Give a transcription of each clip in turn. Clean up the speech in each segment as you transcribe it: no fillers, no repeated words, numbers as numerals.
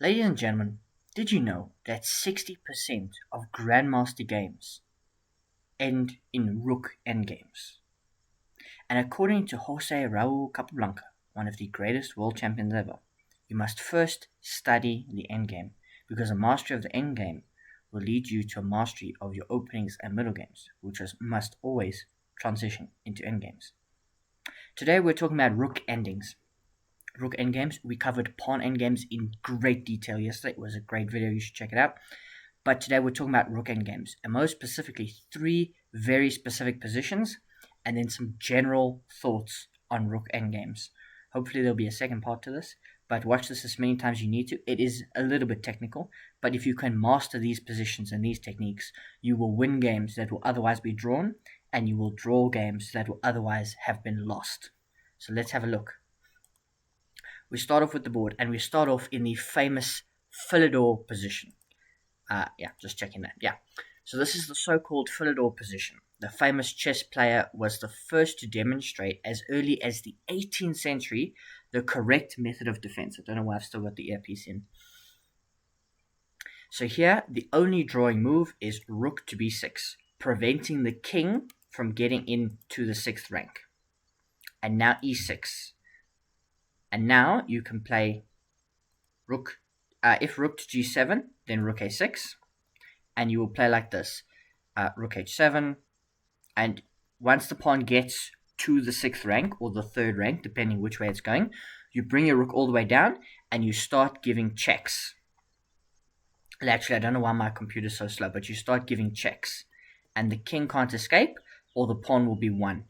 Ladies and gentlemen, did you know that 60% of Grandmaster games end in Rook Endgames? And according to Jose Raul Capablanca, one of the greatest world champions ever, you must first study the endgame, because a mastery of the endgame will lead you to a mastery of your openings and middle games, which must always transition into endgames. Today we're talking about Rook endings. Rook endgames. We covered pawn endgames in great detail yesterday. It was a great video. You should check it out. But today we're talking about Rook endgames, and most specifically 3 very specific positions, and then some general thoughts on Rook endgames. Hopefully there'll be a second part to this, but watch this as many times as you need to. It is a little bit technical, but if you can master these positions and these techniques, you will win games that will otherwise be drawn, and you will draw games that will otherwise have been lost. So let's have a look. We start off with the board, and we start off in the famous Philidor position. Just checking that. Yeah. So this is the so-called Philidor position. The famous chess player was the first to demonstrate, as early as the 18th century, the correct method of defense. I don't know why I've still got the earpiece in. So here, the only drawing move is rook to b6, preventing the king from getting into the 6th rank. And now e6. And now you can play rook. If rook to g7, then rook a6. And you will play like this. Rook h7. And once the pawn gets to the 6th rank, or the 3rd rank, depending which way it's going, you bring your rook all the way down, and you start giving checks. Actually, I don't know why my computer's so slow, but you start giving checks. And the king can't escape, or the pawn will be won.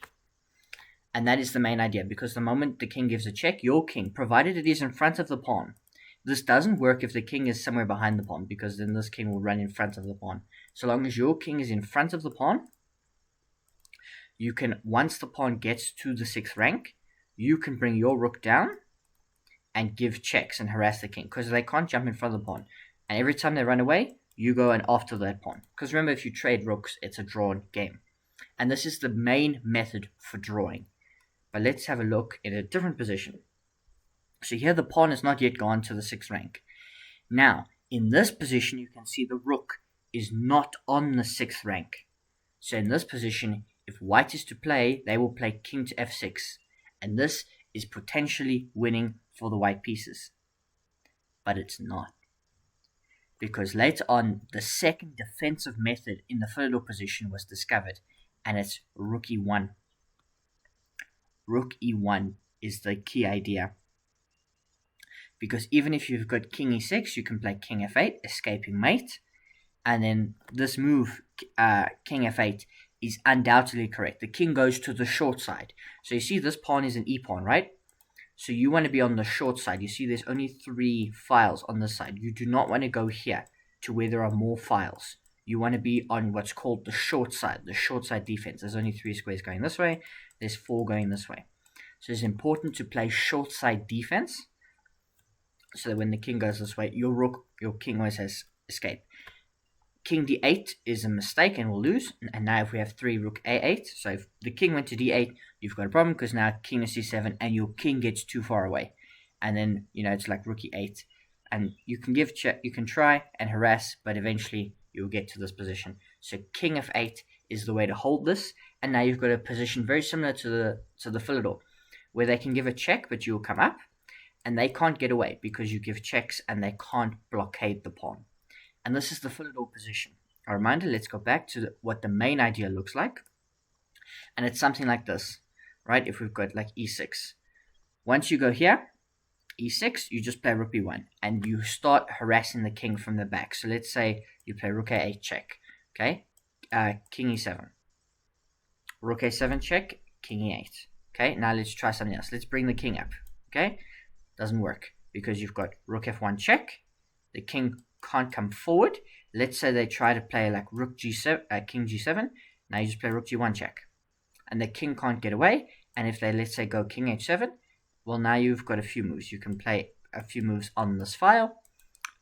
And that is the main idea, because the moment the king gives a check, your king, provided it is in front of the pawn. This doesn't work if the king is somewhere behind the pawn, because then this king will run in front of the pawn. So long as your king is in front of the pawn, you can, once the pawn gets to the 6th rank, you can bring your rook down and give checks and harass the king, because they can't jump in front of the pawn. And every time they run away, you go and after that pawn. Because remember, if you trade rooks, it's a drawn game. And this is the main method for drawing. But let's have a look at a different position. So here the pawn has not yet gone to the 6th rank. Now, in this position, you can see the rook is not on the 6th rank. So in this position, if white is to play, they will play king to f6. And this is potentially winning for the white pieces. But it's not. Because later on, the second defensive method in the Philidor position was discovered. And it's rook e1. Rook e1 is the key idea. Because even if you've got king e6, you can play king f8, escaping mate. And then this move, king f8, is undoubtedly correct. The king goes to the short side. So you see this pawn is an e-pawn, right? So you want to be on the short side. You see there's only 3 files on this side. You do not want to go here to where there are more files. You want to be on what's called the short side defense. There's only 3 squares going this way. There's 4 going this way. So it's important to play short side defense, so that when the king goes this way, your king always has escape. King d8 is a mistake and we'll lose. And now if we have 3, rook a8, so if the king went to d8, you've got a problem, because now king to c7 and your king gets too far away. And then, it's like rook e8. And you can you can try and harass, but eventually you'll get to this position. So king f8 is the way to hold this. And now you've got a position very similar to the Philidor, where they can give a check, but you'll come up. And they can't get away because you give checks and they can't blockade the pawn. And this is the Philidor position. A reminder, let's go back to what the main idea looks like. And it's something like this, right? If we've got like e6. Once you go here, e6, you just play rook b1. And you start harassing the king from the back. So let's say you play rook a8 check. Okay? King e7. Rook a7 check, king e8. Okay? Now let's try something else. Let's bring the king up. Okay? Doesn't work because you've got rook f1 check. The king can't come forward. Let's say they try to play like rook g7, king g7. Now you just play rook g1 check, and the king can't get away. And if they, let's say, go king h7, well, now you've got a few moves. You can play a few moves on this file.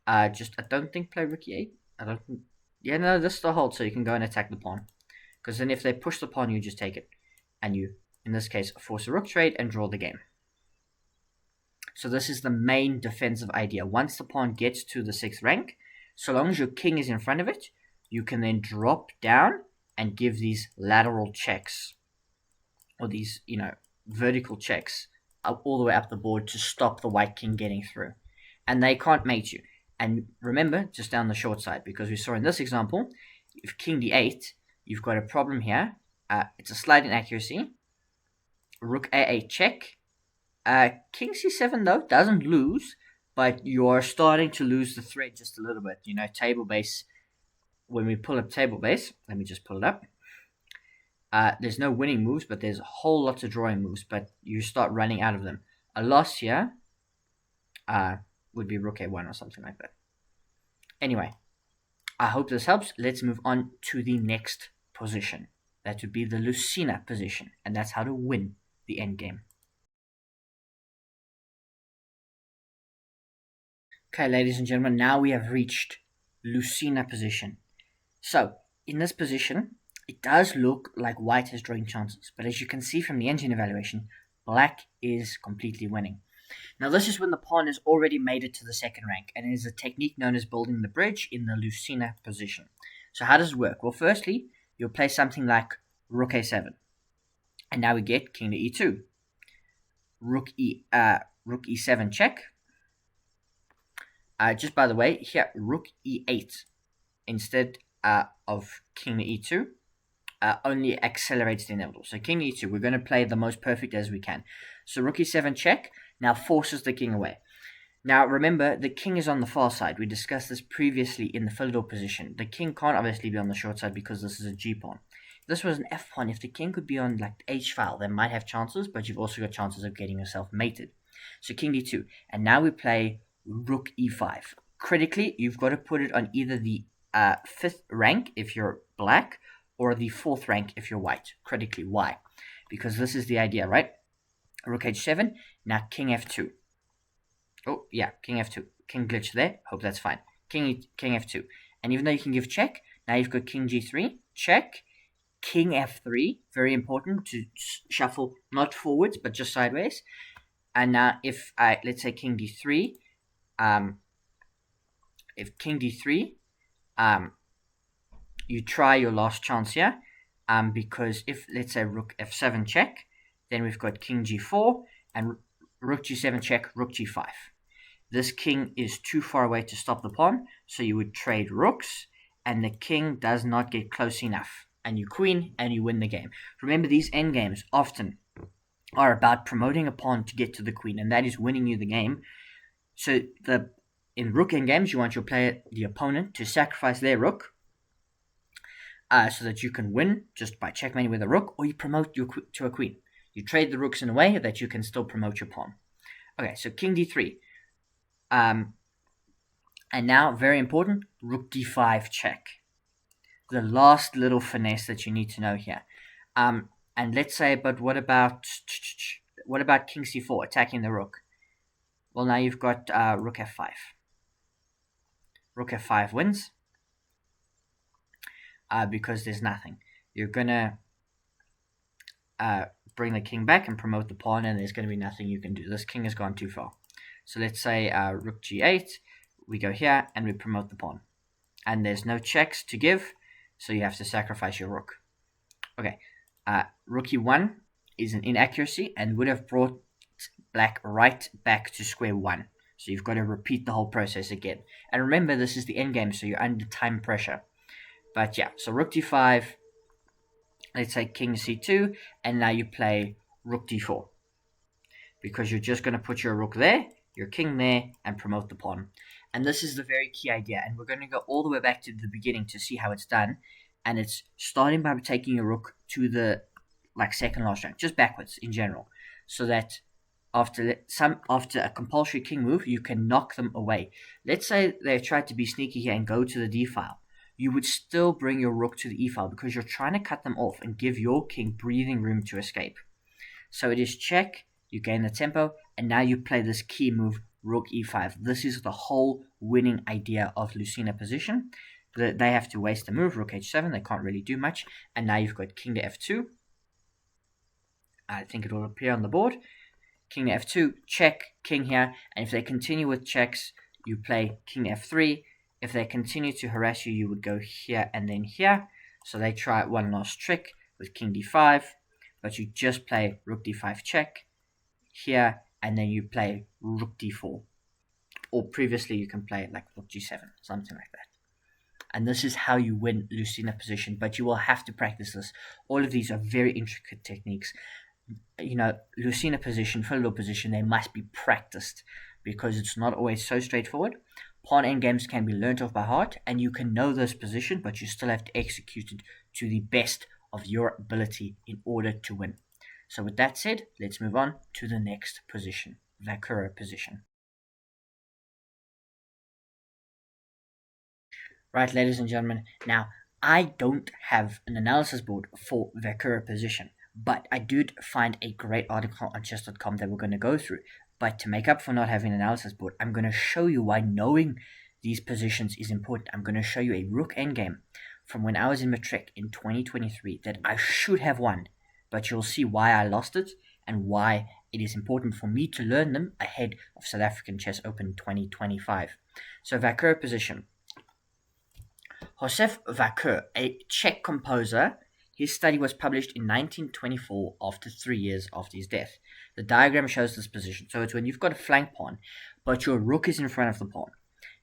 I don't think play rook e8. I don't think. Yeah, no, this is the hold, so you can go and attack the pawn. Because then if they push the pawn, you just take it, and you, in this case, force a rook trade and draw the game. So this is the main defensive idea. Once the pawn gets to the 6th rank, so long as your king is in front of it, you can then drop down and give these lateral checks, or these, vertical checks all the way up the board to stop the white king getting through. And they can't mate you. And remember, just down the short side, because we saw in this example, if king d8, you've got a problem here. It's a slight inaccuracy. Rook a8 check. King c7, though, doesn't lose, but you're starting to lose the thread just a little bit. Table base, when we pull up table base, let me just pull it up. There's no winning moves, but there's a whole lot of drawing moves, but you start running out of them. A loss here would be rook a1 or something like that. Anyway, I hope this helps. Let's move on to the next position. That would be the Lucena position, and that's how to win the endgame. Okay, ladies and gentlemen, now we have reached Lucena position. So, in this position, it does look like white has drawing chances, but as you can see from the engine evaluation, black is completely winning. Now this is when the pawn has already made it to the 2nd rank, and it is a technique known as building the bridge in the Lucena position. So how does it work? Well, firstly, you'll play something like rook a7, and now we get king to e2, rook e7 check. Just by the way, here rook e8 instead of king to e2 only accelerates the inevitable. So king e2, we're going to play the most perfect as we can. So rook e7 check now forces the king away. Now remember, the king is on the far side. We discussed this previously in the Philidor position. The king can't obviously be on the short side because this is a g pawn. If this was an f pawn, if the king could be on like h file, they might have chances, but you've also got chances of getting yourself mated. So king d2, and now we play rook e5. Critically, you've got to put it on either the 5th rank if you're black, or the 4th rank if you're white. Critically, why? Because this is the idea, right? Rook h7, now king f2. Oh, yeah, king f2. King glitch there. Hope that's fine. King f2. And even though you can give check, now you've got king g3, check, king f3, very important to shuffle not forwards, but just sideways. And now if let's say king d3, if king d3, you try your last chance here, because if, let's say, rook f7 check, then we've got king g4, and rook g7 check, rook g5. This king is too far away to stop the pawn, so you would trade rooks, and the king does not get close enough. And you queen, and you win the game. Remember, these endgames often are about promoting a pawn to get to the queen, and that is winning you the game. So in Rook Endgames, you want your player, the opponent, to sacrifice their rook, so that you can win just by checkmating with a rook, or you promote to a queen. You trade the rooks in a way that you can still promote your pawn. Okay, so king d3. And now, very important, rook d5 check. The last little finesse that you need to know here. And let's say, but what about king c4, attacking the rook? Well, now you've got rook f5. Rook f5 wins. Because there's nothing. You're going to bring the king back and promote the pawn, and there's going to be nothing you can do. This king has gone too far. So let's say rook g8, we go here, and we promote the pawn. And there's no checks to give, so you have to sacrifice your rook. Okay, rook e1 is an inaccuracy, and would have brought black right back to square one. So you've got to repeat the whole process again. And remember, this is the endgame, so you're under time pressure. But yeah, so rook d5, let's say king c2, and now you play rook d4. Because you're just going to put your rook there, your king there, and promote the pawn. And this is the very key idea, and we're going to go all the way back to the beginning to see how it's done. And it's starting by taking your rook to the second last rank, just backwards in general, so that after a compulsory king move, you can knock them away. Let's say they tried to be sneaky here and go to the d file. You would still bring your rook to the e file because you're trying to cut them off and give your king breathing room to escape. So it is check, you gain the tempo, and now you play this key move, rook e5. This is the whole winning idea of Lucena position. They have to waste a move, rook h7, they can't really do much, and now you've got king to f2. I think it will appear on the board. king f2, check, king here, and if they continue with checks, you play king f3. If they continue to harass you, you would go here and then here. So they try one last trick with king d5, but you just play rook d5 check here, and then you play rook d4. Or previously you can play it like rook g7, something like that. And this is how you win Lucena position, but you will have to practice this. All of these are very intricate techniques. You know, Lucena position, Philidor position, they must be practiced because it's not always so straightforward. Pawn endgames can be learnt off by heart, and you can know this position, but you still have to execute it to the best of your ability in order to win. So with that said, let's move on to the next position, Vancura position. Right, ladies and gentlemen, now I don't have an analysis board for Vancura position, but I did find a great article on chess.com that we're going to go through. But to make up for not having an analysis board, I'm going to show you why knowing these positions is important. I'm going to show you a Rook Endgame from when I was in Matric in 2023 that I should have won, but you'll see why I lost it and why it is important for me to learn them ahead of South African Chess Open 2025. So Vancura position. Josef Vancura, a Czech composer, his study was published in 1924 after 3 years after his death. The diagram shows this position. So it's when you've got a flank pawn, but your rook is in front of the pawn.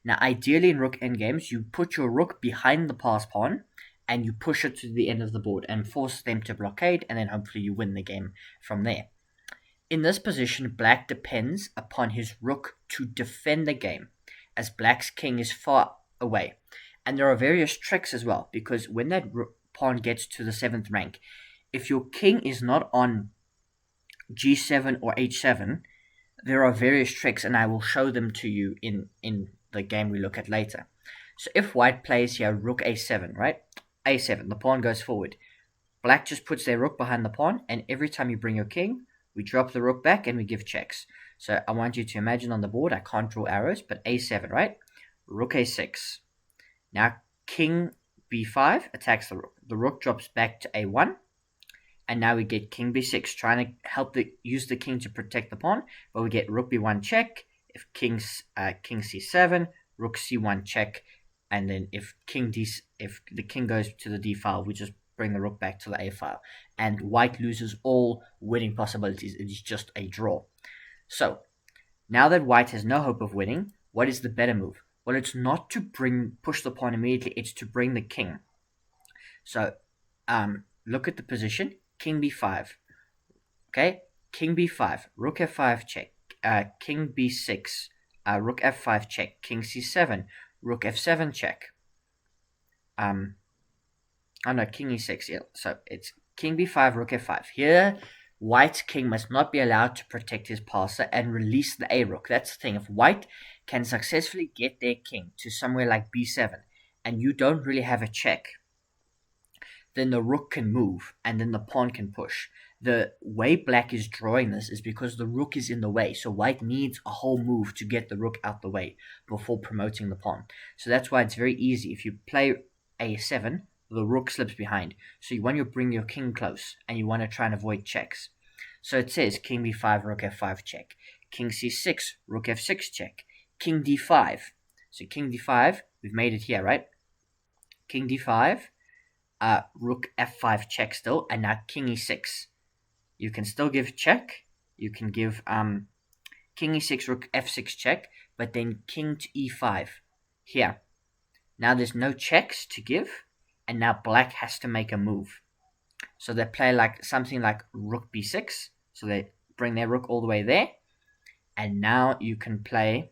Now, ideally in Rook Endgames, you put your rook behind the pass pawn, and you push it to the end of the board and force them to blockade, and then hopefully you win the game from there. In this position, black depends upon his rook to defend the game, as black's king is far away. And there are various tricks as well, because when that pawn gets to the 7th rank, if your king is not on g7 or h7, there are various tricks, and I will show them to you in the game we look at later. So if white plays here rook a7, right? a7, the pawn goes forward. Black just puts their rook behind the pawn, and every time you bring your king, we drop the rook back and we give checks. So I want you to imagine on the board, I can't draw arrows, but a7, right? Rook a6. Now, king b5 attacks the rook. The rook drops back to a1. And now we get king b6, trying to help use the king to protect the pawn. But we get rook b1 check. If king c7, rook c1 check. And then if the king goes to the d file, we just bring the rook back to the a file. And white loses all winning possibilities. It is just a draw. So, now that white has no hope of winning, what is the better move? Well, it's not to push the pawn immediately, it's to bring the king. So, look at the position, king b5. Okay, king b5, rook f5 check, king b6, rook f5 check, king c7, rook f7 check. Oh no, king e6, yeah. So, it's king b5, rook f5. Here, white's king must not be allowed to protect his passer and release the a-rook. That's the thing. If white can successfully get their king to somewhere like b7, and you don't really have a check, then the rook can move, and then the pawn can push. The way black is drawing this is because the rook is in the way, so white needs a whole move to get the rook out the way before promoting the pawn. So that's why it's very easy. If you play a7, the rook slips behind. So you want to bring your king close, and you want to try and avoid checks. So it says king b5, rook f5 check, king c6, rook f6 check, king d5. So king d5, we've made it here, right? King d5, rook f5 check still, and now king e6. You can still give check. You can give king e6, rook f6 check, but then king to e5 here. Now there's no checks to give, and now black has to make a move. So they play like something like rook b6. So they bring their rook all the way there, and now you can play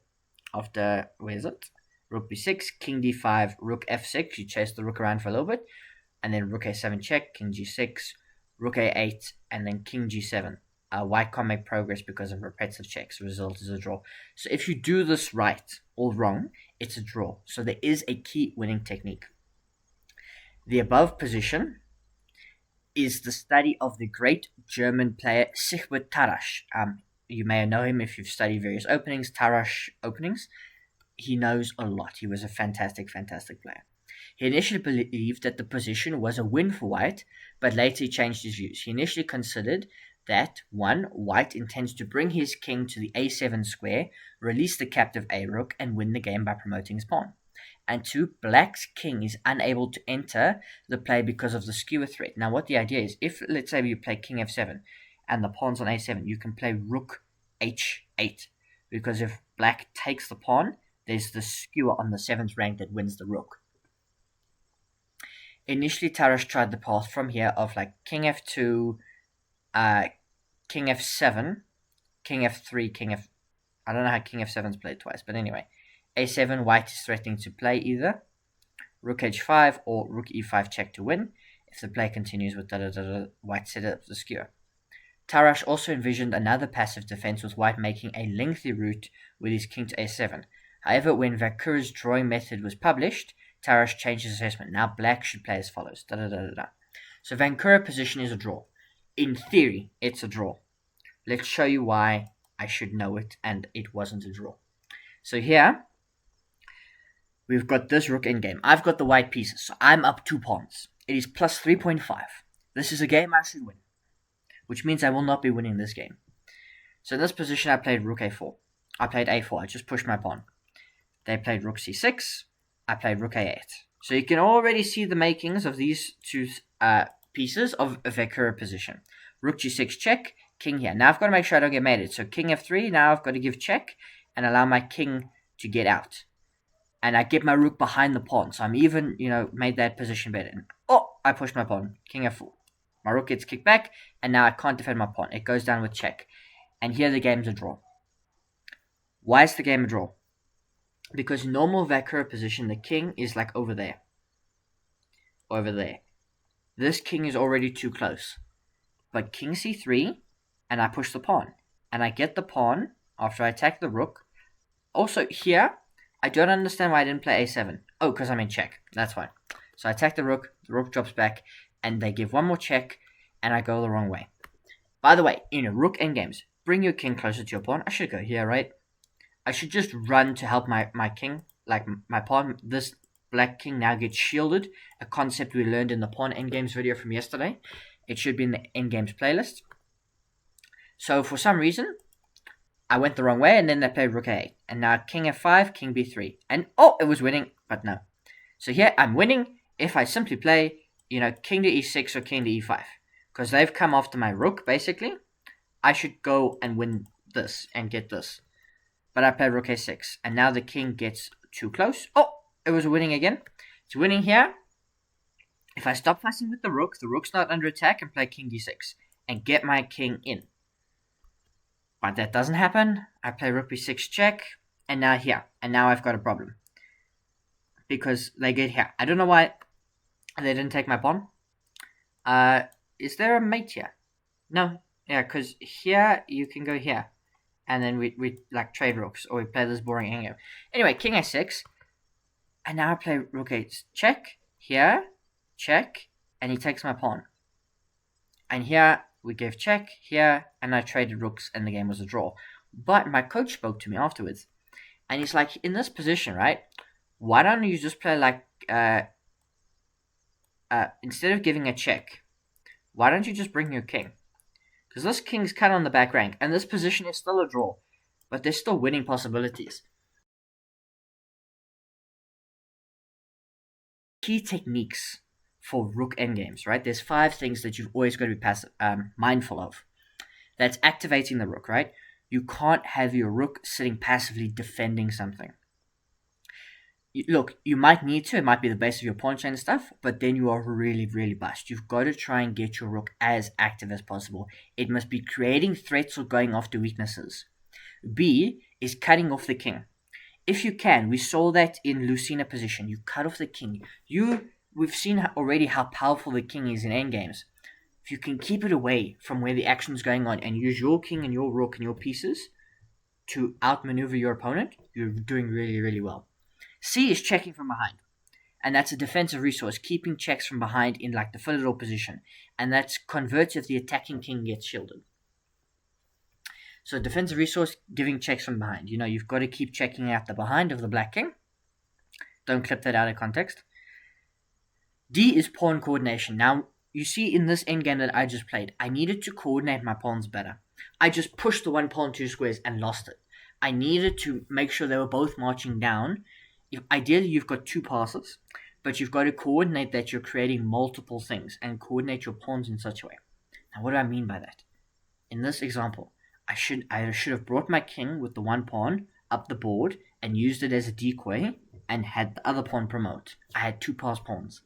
after, where is it? Rook b6, king d5, rook f6. You chase the rook around for a little bit, and then rook a7 check, king g6, rook a8, and then king g7. White can't make progress because of repetitive checks. The result is a draw. So if you do this right or wrong, it's a draw. So there is a key winning technique. The above position is the study of the great German player Sigbert Tarrasch. You may know him if you've studied various openings, Tarrasch openings. He knows a lot. He was a fantastic, fantastic player. He initially believed that the position was a win for white, but later he changed his views. He initially considered that 1. White intends to bring his king to the a7 square, release the captive a-rook, and win the game by promoting his pawn. And 2. Black's king is unable to enter the play because of the skewer threat. Now, what the idea is, if, let's say, you play king f7 and the pawn's on a7, you can play rook h8, because if black takes the pawn, there's the skewer on the 7th rank that wins the rook. Initially, Tarash tried the path from here of like king f2, king f7, king f3, king f... I don't know how king f7's played twice, but anyway. a7, white is threatening to play either rook h5 or rook e5 check to win. If the play continues with white set up the skewer. Tarash also envisioned another passive defense with white making a lengthy route with his king to a7. However, when Vancura's drawing method was published, Tarash changed his assessment. Now black should play as follows. So Vancura position is a draw. In theory, it's a draw. Let's show you why I should know it and it wasn't a draw. So here, we've got this rook endgame. I've got the white pieces, so I'm up 2 pawns. It is plus 3.5. This is a game I should win, which means I will not be winning this game. So in this position, I played rook a4. I played a4. I just pushed my pawn. They played rook c6. I played rook a8. So you can already see the makings of these two pieces of a Vancura position. Rook g6 check, king here. Now I've got to make sure I don't get mated. So king f3, now I've got to give check and allow my king to get out. And I get my rook behind the pawn. So I'm even, made that position better. And, I pushed my pawn. King f4. My rook gets kicked back, and now I can't defend my pawn. It goes down with check. And here the game's a draw. Why is the game a draw? Because normal Vancura position, the king is like over there. Over there. This king is already too close. But king c3, and I push the pawn. And I get the pawn after I attack the rook. Also, here, I don't understand why I didn't play a7. Oh, because I'm in check. That's why. So I attack the rook drops back, and they give one more check, and I go the wrong way. By the way, Rook Endgames, bring your king closer to your pawn. I should go here, right? I should just run to help my king, like my pawn. This black king now gets shielded, a concept we learned in the pawn endgames video from yesterday. It should be in the endgames playlist. So for some reason, I went the wrong way, and then they played rook a8. And now king f5, king b3. And, it was winning, but no. So here, I'm winning if I simply play, king to e6 or king to e5. Because they've come after my rook, basically. I should go and win this and get this. But I played rook a6. And now the king gets too close. It was winning again. It's winning here. If I stop fussing with the rook's not under attack, and play king d6. And get my king in. But that doesn't happen. I play rook b6 check. And now here. And now I've got a problem. Because they get here. I don't know why they didn't take my pawn. Is there a mate here? No. Yeah, because here you can go here. And then we like trade rooks. Or we play this boring endgame. Anyway, king a6. And now I play rook 8 check. Here. Check. And he takes my pawn. And here we gave check. Here. And I traded rooks. And the game was a draw. But my coach spoke to me afterwards. And he's like, in this position, right? Why don't you just play like... instead of giving a check, why don't you just bring your king? Because this king's cut on the back rank, and this position is still a draw, but there's still winning possibilities. Key techniques for rook endgames, right? There's 5 things that you've always got to be mindful of. That's activating the rook, right? You can't have your rook sitting passively defending something. Look, you might need to. It might be the base of your pawn chain and stuff, but then you are really, really bust. You've got to try and get your rook as active as possible. It must be creating threats or going after weaknesses. B is cutting off the king. If you can, we saw that in Lucena position. You cut off the king. We've seen already how powerful the king is in endgames. If you can keep it away from where the action is going on and use your king and your rook and your pieces to outmaneuver your opponent, you're doing really, really well. C is checking from behind. And that's a defensive resource, keeping checks from behind in like the Philidor position. And that's converts if the attacking king gets shielded. So defensive resource, giving checks from behind. You've got to keep checking out the behind of the black king. Don't clip that out of context. D is pawn coordination. Now, you see in this endgame that I just played, I needed to coordinate my pawns better. I just pushed the one pawn 2 squares and lost it. I needed to make sure they were both marching down. Ideally, you've got 2 passes, but you've got to coordinate that you're creating multiple things and coordinate your pawns in such a way. Now, what do I mean by that? In this example, I should have brought my king with the one pawn up the board and used it as a decoy and had the other pawn promote. I had 2 pass pawns.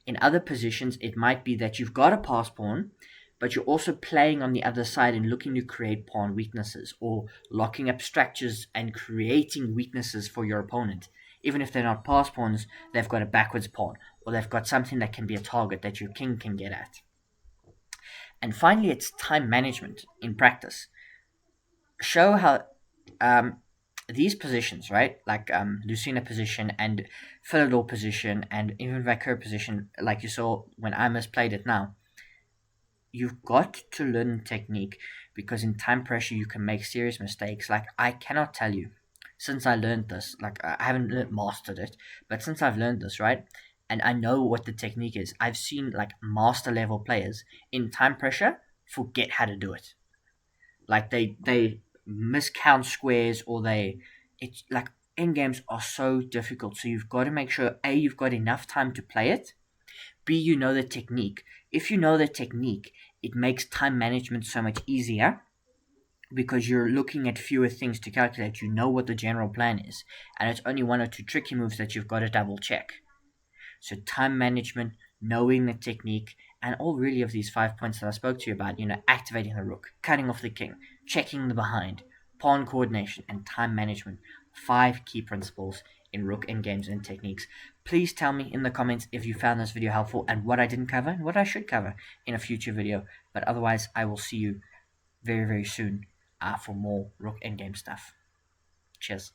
In other positions, it might be that you've got a pass pawn, but you're also playing on the other side and looking to create pawn weaknesses or locking up structures and creating weaknesses for your opponent. Even if they're not pass pawns, they've got a backwards pawn or they've got something that can be a target that your king can get at. And finally, it's time management in practice. Show how these positions, right, like Lucena position and Philidor position and even Vancura position, like you saw when I misplayed it now, you've got to learn technique, because in time pressure you can make serious mistakes. Like, I cannot tell you, since I learned this, like I haven't mastered it, but since I've learned this, right, and I know what the technique is, I've seen like master level players in time pressure forget how to do it. Like they miscount squares, or it's like end games are so difficult. So you've got to make sure A, you've got enough time to play it, B, you know the technique. If you know the technique, it makes time management so much easier, because you're looking at fewer things to calculate. You know what the general plan is, and it's only 1 or 2 tricky moves that you've got to double check. So time management, knowing the technique, and all really of these 5 points that I spoke to you about, activating the rook, cutting off the king, checking the behind, pawn coordination, and time management. 5 key principles in Rook Endgames and techniques. Please tell me in the comments if you found this video helpful and what I didn't cover and what I should cover in a future video. But otherwise, I will see you very, very soon for more Rook Endgame stuff. Cheers.